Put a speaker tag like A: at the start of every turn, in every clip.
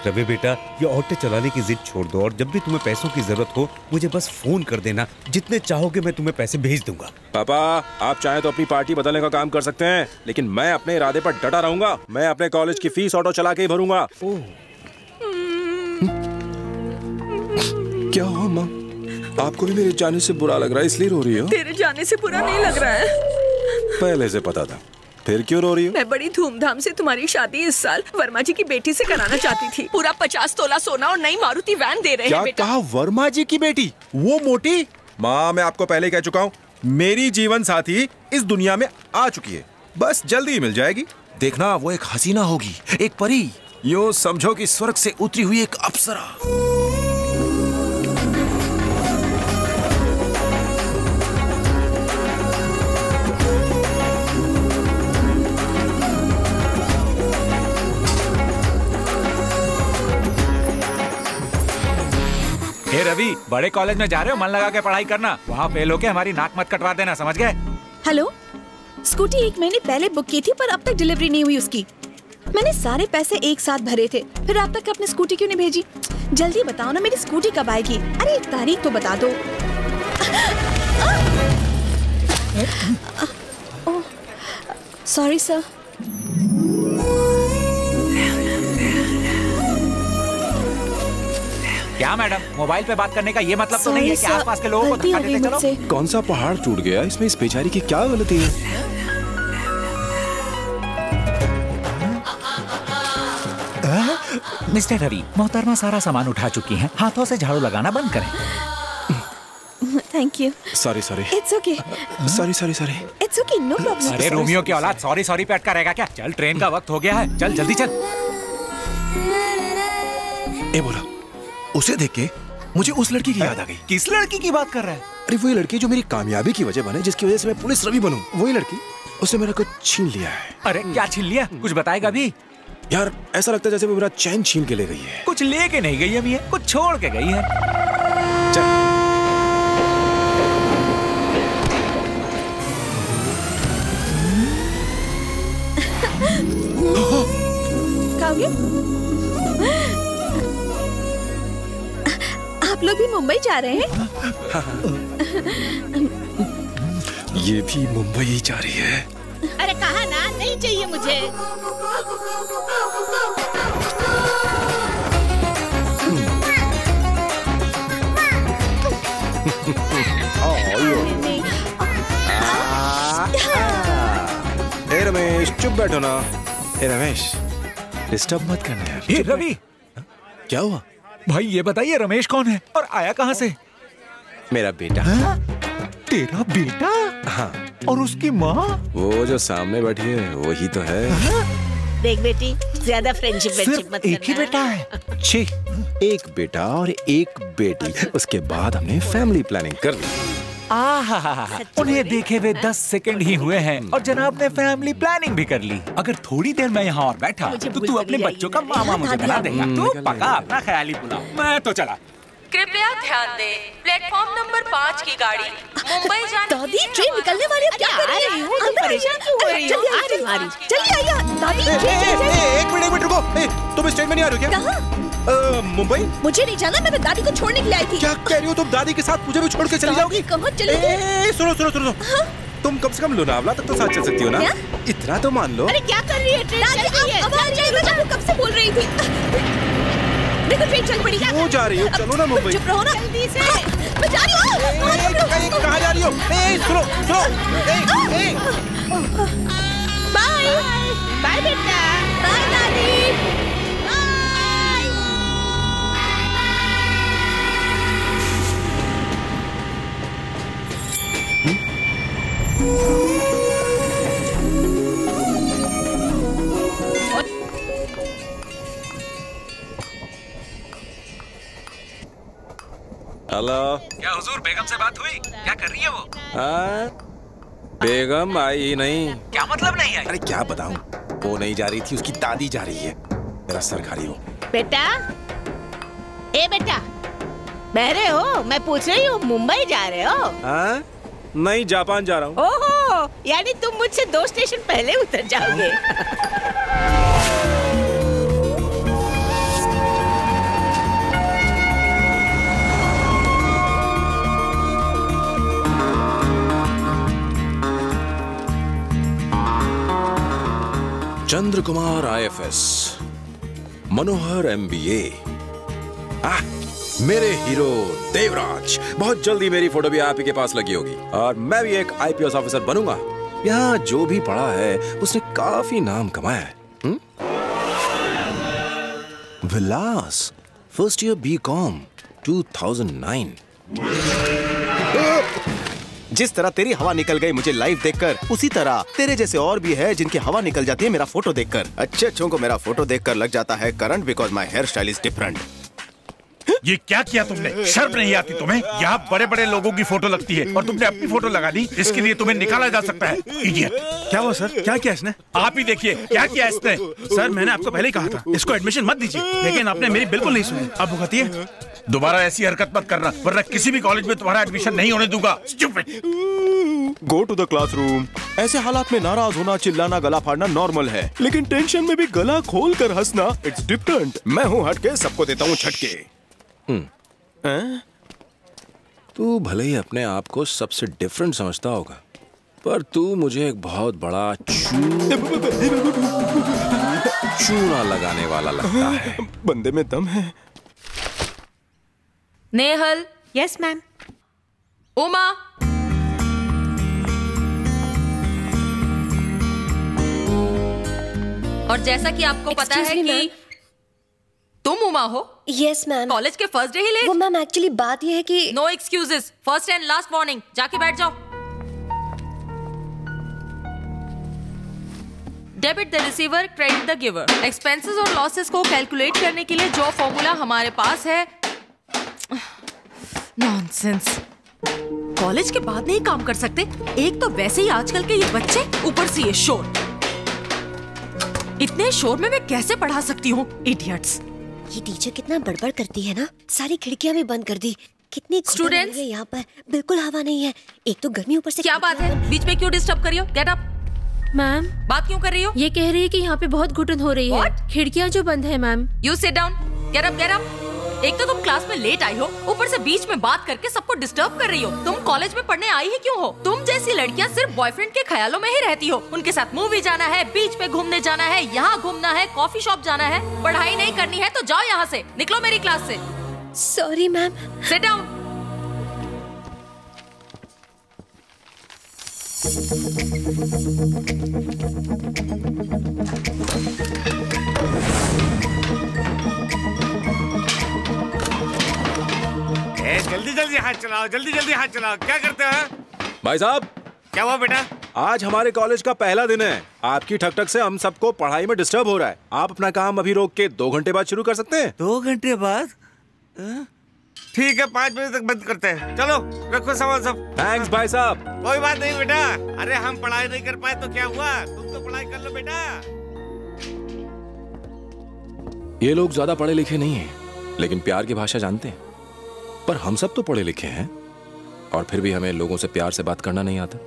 A: रवि बेटा, ये ऑटो चलाने की जिद छोड़ दो और जब भी तुम्हें पैसों की जरूरत हो मुझे बस फोन कर देना। जितने चाहोगे मैं तुम्हें पैसे भेज दूंगा।
B: पापा, आप चाहें तो अपनी पार्टी बदलने का काम कर सकते हैं, लेकिन मैं अपने इरादे पर डटा रहूंगा। मैं अपने कॉलेज की फीस ऑटो चला के ही भरूंगा। क्या हुआ माँ? आपको भी मेरे जाने से बुरा लग रहा है इसलिए रो रही हो?
C: तेरे जाने से बुरा नहीं लग रहा है।
B: पहले से पता था। फिर क्यों रो रही हो?
C: मैं बड़ी धूमधाम से तुम्हारी शादी इस साल वर्मा जी की बेटी से कराना चाहती थी। पूरा 50 तोला सोना और नई मारुति वैन दे रहे हैं।
B: क्या कहा? वर्मा जी की बेटी? वो मोटी? माँ, मैं आपको पहले कह चुका हूँ, मेरी जीवन साथी इस दुनिया में आ चुकी है, बस जल्दी ही मिल जाएगी। देखना, वो एक हसीना होगी, एक परी, यूँ समझो कि स्वर्ग से उतरी हुई एक अप्सरा।
D: हे रवि, बड़े कॉलेज में जा रहे हो, मन लगा के पढ़ाई करना। वहाँ फेल होके हमारी नाक मत कटवा देना, समझ गए?
E: हेलो, स्कूटी 1 महीने पहले बुक की थी पर अब तक डिलीवरी नहीं हुई उसकी। मैंने सारे पैसे एक साथ भरे थे, फिर अब तक अपनी स्कूटी क्यों नहीं भेजी? जल्दी बताओ ना, मेरी स्कूटी कब आएगी? अरे एक तारीख तो बता दो। Sorry sir.
D: क्या मैडम, मोबाइल पे बात करने का ये मतलब तो नहीं है कि आसपास के लोगों को धक्का देते चलो?
B: कौन सा पहाड़ टूट गया? इसमें इस बेचारी की क्या गलती है?
D: मिस्टर रवि, मोहतरमा सारा सामान उठा चुकी हैं, हाथों से झाड़ू लगाना बंद करें।
E: Thank you.
B: Sorry.
E: It's okay.
B: Sorry.
E: It's okay, no problem.
D: अरे रोमियो की औलाद सॉरी पे अटका रहेगा क्या? चल, ट्रेन का वक्त हो गया है, चल जल्दी चल।
B: ए बोला, उसे देख के मुझे उस लड़की की याद आ गई।
D: किस लड़की की बात कर रहा है?
B: अरे वही लड़की जो मेरी कामयाबी की वजह बने, जिसकी वजह से मैं पुलिस रवि बनूं। वही लड़की, उसने मेरा कुछ छीन लिया है।
D: अरे क्या छीन लिया? कुछ बताएगा भी?
B: यार, ऐसा लगता है जैसे वो मेरा चैन छीन के ले गई है।
D: कुछ लेके नहीं गई है, कुछ छोड़ के गई है।
B: चल।
E: आप लोग भी मुंबई जा रहे हैं?
B: ये भी मुंबई ही जा रही है।
F: अरे कहा ना, नहीं चाहिए मुझे।
B: ए रमेश, चुप बैठो ना। ए रमेश, डिस्टर्ब मत करना यार।
D: ए रवि,
B: क्या हुआ?
D: भाई ये बताइए, रमेश कौन है और आया कहाँ से?
B: मेरा बेटा।
D: तेरा बेटा?
B: हाँ।
D: और उसकी माँ?
B: वो जो सामने बैठी है वही तो है।
F: देख बेटी, ज्यादा फ्रेंडशिप मत करना।
D: एक ही बेटा है?
B: छी, एक बेटा और एक बेटी। उसके बाद हमने फैमिली प्लानिंग कर ली।
D: उन्हें देखे हुए 10 सेकंड ही हुए हैं और जनाब ने फैमिली प्लानिंग भी कर ली। अगर थोड़ी देर मैं यहाँ और बैठा तो तू अपने बच्चों का मामा मुझे बना देगा। तू पका अपना ख्याली पुलाव, मैं तो चला।
C: कृपया ध्यान दें, प्लेटफॉर्म नंबर 5 की गाड़ी मुंबई जाने।
E: दादी, ट्रेन निकलने वाली है, क्या कर रही हो? जल्दी आइए दादी।
B: एक मिनट रुको। तुम इस ट्रेन में नहीं आ रही हो क्या?
E: कहाँ?
B: मुंबई।
E: मुझे नहीं जाना, मैं दादी को छोड़ने के लिए आई थी।
B: क्या कह रही हो तुम? दादी के साथ मुझे भी छोड़ के चली जाओगी?
E: कहाँ चली?
B: सुनो। तुम कम से कम लोनावला तक तो साथ चल सकती हो ना? इतना तो मान लो।
F: अरे क्या कर रही है? ट्रेन चल रही है।
E: मैं कब से बोल रही थी। देखो ट्रेन चल पड़ी।
B: वो जा रही हो, चलो ना मुंबई।
E: चुप रहो ना,
F: जल्दी से।
E: मैं जा रही हूँ।
B: कहाँ जा रही हो? सुनो।
E: बाय
F: बाय बेटा।
E: बाय दादी।
B: हेलो।
D: क्या हुजूर, बेगम से बात हुई? क्या कर रही है वो?
B: बेगम आई ही नहीं।
D: क्या मतलब नहीं आई?
B: अरे क्या बताऊं, वो नहीं जा रही थी, उसकी दादी जा रही है। मेरा सर खा रही हो।
F: बेटा, ए बेटा, बहरे हो? मैं पूछ रही हूँ, मुंबई जा रहे हो?
B: हाँ? नहीं, जापान जा रहा हूँ।
F: ओहो, यानी तुम मुझसे 2 स्टेशन पहले उतर जाओगे।
B: चंद्र कुमार IFS, मनोहर MBA, मेरे हीरो देवराज। बहुत जल्दी मेरी फोटो भी आप ही के पास लगी होगी और मैं भी एक IPS ऑफिसर बनूंगा। यहाँ जो भी पढ़ा है उसने काफी नाम कमाया है। विलास, फर्स्ट ईयर BCom 2009।
G: जिस तरह तेरी हवा निकल गई मुझे लाइव देखकर, उसी तरह तेरे जैसे और भी है जिनकी हवा निकल जाती है मेरा फोटो देखकर। अच्छों को मेरा फोटो देखकर लग जाता है current, because my hair style is different.
H: ये क्या किया तुमने? शर्म नहीं आती तुम्हें? यहाँ बड़े बड़े लोगों की फोटो लगती है और तुमने अपनी फोटो लगा ली। इसके लिए तुम्हें निकाला जा सकता है। इडियट।
I: क्या हुआ सर? क्या किया इसने?
H: आप ही देखिए क्या किया इसने।
I: सर मैंने आपको पहले ही कहा था इसको एडमिशन मत दीजिए, लेकिन आपने मेरी बिल्कुल नहीं सुनी। अब भुगती है।
H: दोबारा ऐसी हरकत मत करना वरना किसी भी कॉलेज में तुम्हारा एडमिशन नहीं होने दूंगा। Stupid.
G: Go to the classroom. ऐसे हालात में नाराज होना, चिल्लाना, गला फाड़ना नॉर्मल है, लेकिन टेंशन में भी गला खोल कर हंसना इट्स डिफरेंट। मैं हूँ हटके, सबको देता हूँ झटके।
B: तू भले ही अपने आप को सबसे डिफरेंट समझता होगा, पर तू मुझे एक बहुत बड़ा चूना लगाने वाला लगता है।
G: बंदे में दम है।
C: नेहल।
F: Yes ma'am.
C: उमा। और जैसा कि आपको पता है कि तुम उमा हो।
J: Yes ma'am.
C: कॉलेज के फर्स्ट डे ही लेट।
J: वो मैम एक्चुअली बात ये है कि
C: no excuses, first and last warning. जाके बैठ जाओ। Debit the receiver, credit the giver. Expenses और लॉसेस को कैलकुलेट करने के लिए जो फॉर्मूला हमारे पास है। नॉनसेंस। कॉलेज के बाद नहीं काम कर सकते। एक तो वैसे ही आजकल के ये बच्चे, ऊपर से ये शोर। इतने शोर में मैं कैसे पढ़ा सकती हूँ? इडियट्स।
J: ये टीचर कितना बड़बड़ करती है ना। सारी खिड़कियां भी बंद कर दी। कितनी
C: स्टूडेंट्स
J: यहाँ पर बिल्कुल हवा नहीं है। एक तो गर्मी, ऊपर से
C: क्या बात है? बीच में क्यों डिस्टर्ब कर रही हो? Get up.
K: मैम
C: बात क्यों कर रही हो?
K: ये कह रही है कि यहाँ पे बहुत घुटन हो रही है। खिड़कियाँ जो बंद है ma'am.
C: You sit down. Get up, get up. एक तो तुम क्लास में लेट आई हो, ऊपर से बीच में बात करके सबको डिस्टर्ब कर रही हो। तुम कॉलेज में पढ़ने आई ही क्यों हो? तुम जैसी लड़कियां सिर्फ बॉयफ्रेंड के ख्यालों में ही रहती हो। उनके साथ मूवी जाना है, बीच पे घूमने जाना है, यहाँ घूमना है, कॉफी शॉप जाना है। पढ़ाई नहीं करनी है तो जाओ यहाँ से, निकलो मेरी क्लास से।
J: Sorry ma'am.
C: Sit down.
I: जल्दी जल्दी हाथ चलाओ, जल्दी जल्दी हाथ चलाओ। क्या करते हो
B: भाई साहब?
I: क्या हुआ बेटा?
B: आज हमारे कॉलेज का पहला दिन है। आपकी ठक ठक से हम सबको पढ़ाई में डिस्टर्ब हो रहा है। आप अपना काम अभी रोक के 2 घंटे बाद शुरू कर सकते हैं।
I: 2 घंटे बाद? ठीक है, 5 बजे तक बंद करते हैं। चलो रखो सामान सब।
B: थैंक्स भाई साहब।
I: कोई बात नहीं बेटा। अरे हम पढ़ाई नहीं कर पाए तो क्या हुआ? तुम तो पढ़ाई कर लो बेटा।
B: ये लोग ज्यादा पढ़े लिखे नहीं हैं, लेकिन प्यार की भाषा जानते हैं। पर हम सब तो पढ़े लिखे हैं और फिर भी हमें लोगों से प्यार से बात करना नहीं आता।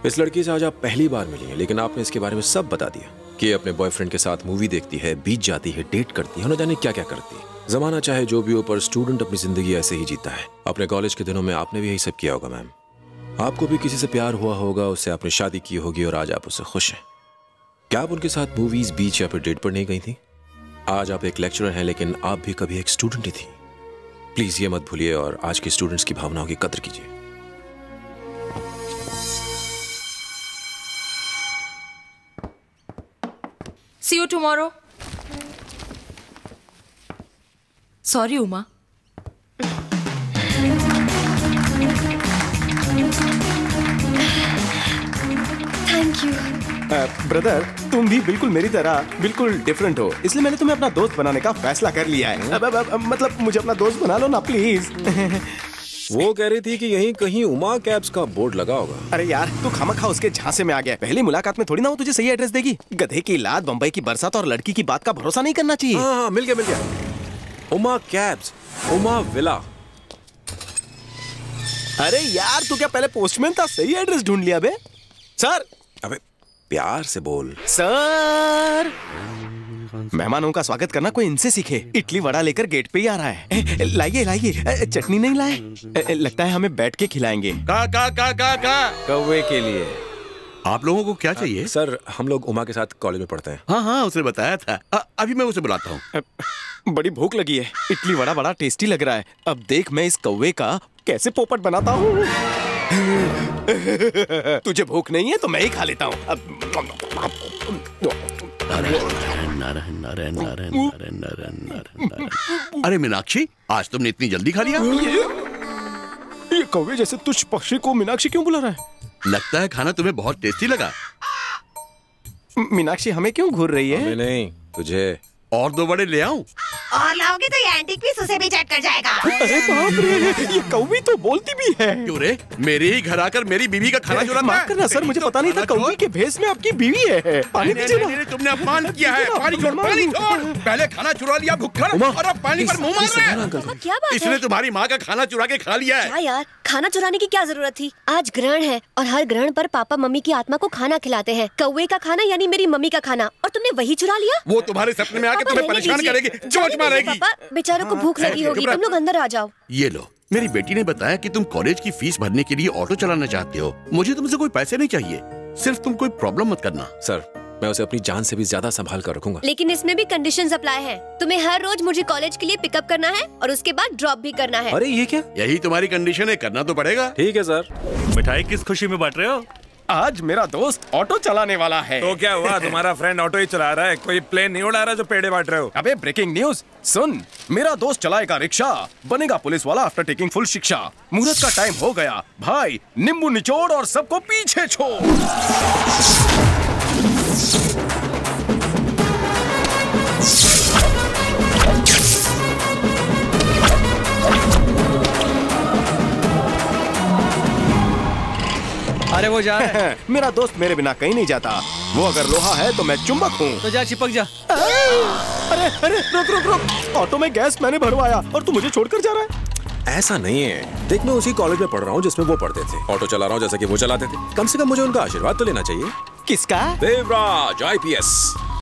B: इस लड़की से आज आप पहली बार मिली हैं, लेकिन आपने इसके बारे में सब बता दिया कि अपने बॉयफ्रेंड के साथ मूवी देखती है, बीच जाती है, डेट करती है, न जाने क्या क्या करती है। जमाना चाहे जो भी हो, पर स्टूडेंट अपनी जिंदगी ऐसे ही जीता है। अपने कॉलेज के दिनों में आपने भी यही सब किया होगा मैम। आपको भी किसी से प्यार हुआ होगा, उससे आपने शादी की होगी और आज आप उससे खुश हैं। क्या आप उनके साथ मूवीज, बीच या फिर डेट पर नहीं गई थी? आज आप एक लेक्चरर हैं, लेकिन आप भी कभी एक स्टूडेंट ही थी। प्लीज ये मत भूलिए और आज के स्टूडेंट्स की भावनाओं की कदर कीजिए।
C: See you tomorrow. Sorry, Uma.
J: Thank you.
G: Brother, तुम भी बिल्कुल मेरी तरह बिल्कुल डिफरेंट हो, इसलिए मैंने तुम्हें अपना दोस्त बनाने का फैसला कर लिया है। मतलब मुझे अपना दोस्त बना लो ना प्लीज।
B: वो कह रही थी कि यहीं कहीं उमा कैब्स का बोर्ड लगा होगा।
G: अरे यार, तू खामखा उसके झांसे में आ गया। पहली मुलाकात में थोड़ी ना वो तुझे सही एड्रेस देगी। गधे की लात, बम्बई की बरसात और लड़की की बात का भरोसा नहीं करना चाहिए।
B: हाँ, मिल गया। Uma cabs, Uma villa.
G: अरे यार, तू क्या पहले पोस्टमैन था? सही एड्रेस ढूंढ लिया बे। सर।
B: अबे प्यार से बोल।
G: सर। मेहमानों का स्वागत करना कोई इनसे सीखे। इडली वड़ा लेकर गेट पे ही आ रहा है। लाइए, चटनी नहीं लाए? लगता है हमें बैठ के खिलाएंगे।
I: का
G: कौवे के लिए।
L: आप लोगों को क्या चाहिए?
B: सर हम लोग उमा के साथ कॉलेज में पढ़ते हैं।
L: हाँ हाँ उसने बताया था। अभी मैं उसे बुलाता हूँ।
G: बड़ी भूख लगी है, इडली वड़ा बड़ा टेस्टी लग रहा है। अब देख मैं इस कौवे का कैसे पोपट बनाता हूँ। तुझे भूख नहीं है तो मैं ही खा लेता हूँ।
L: अरे मीनाक्षी, आज तुमने इतनी जल्दी खा लिया?
G: ये कौवे जैसे तुच्छ पक्षी को मीनाक्षी क्यों बुला रहा है?
L: लगता है खाना तुम्हें बहुत टेस्टी लगा।
G: मीनाक्षी हमें क्यों घूर रही है?
B: हमें नहीं, तुझे।
L: और 2 बड़े ले आऊं?
F: और लाओगे तो ये एंटीक पीस उसे भी चेक कर जाएगा।
G: अरे बाप रे, ये कौवी तो बोलती भी है।
L: क्यों रे, मेरे ही घर आकर मेरी बीवी का खाना चुराता है?
G: माफ करना सर, मुझे पता नहीं था कौवी के भेष में आपकी बीवी है। पानी दीजिए ना।
L: तुमने अपमान किया है। पानी छोड़, पानी छोड़। पहले खाना चुरा लिया भुक्खड़ और अब पानी पर मुंह मार रहा है।
J: क्या बात है?
L: इसने तुम्हारी माँ का खाना चुरा के खा लिया है।
J: क्या यार, खाना चुराने की क्या जरूरत थी? आज ग्रहण है और हर ग्रहण पर पापा मम्मी की आत्मा को खाना खिलाते हैं। कौवे का खाना यानी मेरी मम्मी का खाना, और तुमने वही चुरा लिया?
L: वो तुम्हारे सपने में आके तुम्हें परेशान करेगी, चोट मारेगी।
J: पापा बेचारों को भूख लगी होगी, तुम लोग अंदर आ जाओ।
L: ये लो, मेरी बेटी ने बताया कि तुम कॉलेज की फीस भरने के लिए ऑटो चलाना चाहते हो। मुझे तुमसे कोई पैसे नहीं चाहिए, सिर्फ तुम कोई प्रॉब्लम मत करना।
B: सर मैं उसे अपनी जान से भी ज्यादा संभाल कर रखूंगा।
J: लेकिन इसमें भी कंडीशंस अप्लाई है। तुम्हें हर रोज मुझे कॉलेज के लिए पिकअप करना है और उसके बाद ड्रॉप भी करना है।
B: अरे ये क्या?
L: यही तुम्हारी कंडीशन है, करना तो पड़ेगा।
B: ठीक है सर।
M: मिठाई किस खुशी में बांट रहे हो?
G: आज मेरा दोस्त ऑटो चलाने वाला है।
B: तो क्या हुआ, तुम्हारा फ्रेंड ऑटो ही चला रहा है, कोई प्लेन नहीं उड़ा रहा जो पेड़े बांट रहे हो?
G: अबे ब्रेकिंग न्यूज सुन, मेरा दोस्त चलाएगा रिक्शा, बनेगा पुलिस वाला आफ्टर टेकिंग फुल शिक्षा। मुहूर्त का टाइम हो गया भाई, नींबू निचोड़ और सबको पीछे छोड़।
M: अरे वो जा रहा है।
G: मेरा दोस्त मेरे बिना कहीं नहीं जाता। वो अगर लोहा है तो मैं चुंबक हूँ।
M: तो जा चिपक जा।
G: अरे अरे रुक रुक रुक, ऑटो में गैस मैंने भरवाया और तू मुझे छोड़कर जा रहा है।
B: ऐसा नहीं है, देख मैं उसी कॉलेज में पढ़ रहा हूँ जिसमें वो पढ़ते थे। ऑटो चला रहा हूँ जैसा कि वो चलाते थे। कम से कम मुझे उनका आशीर्वाद तो लेना चाहिए।
G: किसका?
B: देवराज IPS।